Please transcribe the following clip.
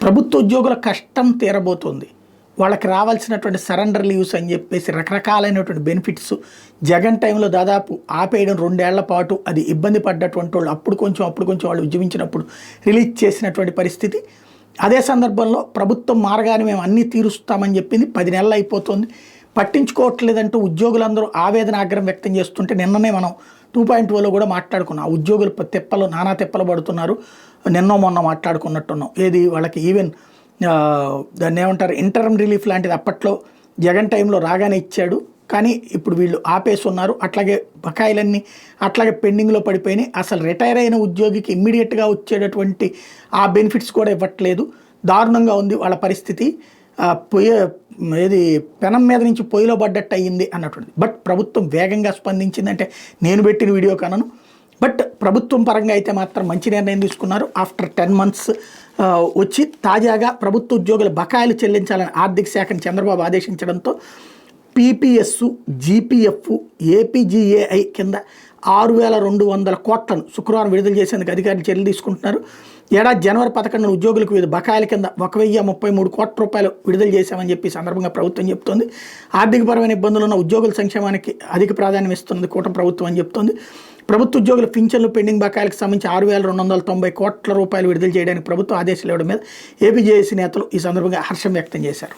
ప్రభుత్వ ఉద్యోగుల కష్టం తీరబోతోంది. వాళ్ళకి రావాల్సినటువంటి సరెండర్ లీవ్స్ అని చెప్పేసి రకరకాలైనటువంటి బెనిఫిట్స్ జగన్ టైంలో దాదాపు ఆపేయడం 2 ఏళ్ల పాటు అది ఇబ్బంది పడ్డటువంటి వాళ్ళు అప్పుడు కొంచెం వాళ్ళు ఉద్యమించినప్పుడు రిలీజ్ చేసినటువంటి పరిస్థితి. అదే సందర్భంలో ప్రభుత్వం మారగానే మేము అన్నీ తీరుస్తామని చెప్పింది. 10 నెలలు అయిపోతుంది, పట్టించుకోవట్లేదంటూ ఉద్యోగులందరూ ఆవేదన ఆగ్రహం వ్యక్తం చేస్తుంటే నిన్ననే మనం 2.0లో కూడా మాట్లాడుకున్నాం. ఉద్యోగులు నానా తిప్పలు పడుతున్నారు. నిన్నో మొన్న మాట్లాడుకున్నట్టున్నాం. ఏది వాళ్ళకి ఈవెన్ దాన్ని ఏమంటారు ఇంటర్మ్ రిలీఫ్ లాంటిది అప్పట్లో జగన్ టైంలో రాగానే ఇచ్చాడు, కానీ ఇప్పుడు వీళ్ళు ఆపేసి ఉన్నారు. అట్లాగే బకాయిలన్నీ అట్లాగే పెండింగ్లో పడిపోయినాయి. అసలు రిటైర్ అయిన ఉద్యోగికి ఇమ్మీడియట్గా వచ్చేటటువంటి ఆ బెనిఫిట్స్ కూడా ఇవ్వట్లేదు. దారుణంగా ఉంది వాళ్ళ పరిస్థితి. ఏది పెనం మీద నుంచి పొయ్యిలో పడ్డట్టు అయ్యింది అన్నటువంటి. బట్ ప్రభుత్వం వేగంగా స్పందించింది. అంటే నేను పెట్టిన వీడియో కనను, బట్ ప్రభుత్వం పరంగా అయితే మాత్రం మంచి నిర్ణయం తీసుకున్నారు. ఆఫ్టర్ 10 months వచ్చి తాజాగా ప్రభుత్వ ఉద్యోగుల బకాయిలు చెల్లించాలని ఆర్థిక శాఖను చంద్రబాబు ఆదేశించడంతో పీపీఎస్, జీపీఎఫ్, ఏపీజీఏఐ కింద 6,200 కోట్లను శుక్రవారం విడుదల చేసేందుకు అధికారులు చర్యలు తీసుకుంటున్నారు. ఏడాది జనవరి 11న ఉద్యోగులకు వివిధ బకాయిల కింద 1,033 కోట్ల రూపాయలు విడుదల చేశామని చెప్పి సందర్భంగా ప్రభుత్వం చెప్తోంది. ఆర్థికపరమైన ఇబ్బందులు ఉన్న ఉద్యోగుల సంక్షేమానికి అధిక ప్రాధాన్యం ఇస్తున్నది కూటమి ప్రభుత్వం అని చెప్తోంది. ప్రభుత్వ ఉద్యోగుల పింఛన్లు పెండింగ్ బకాయిలకు సంబంధించి 6,290 కోట్ల రూపాయలు విడుదల చేయడానికి ప్రభుత్వం ఆదేశాలు ఇవ్వడం మీద ఏపీజేఏసీ నేతలు ఈ సందర్భంగా హర్షం వ్యక్తం చేశారు.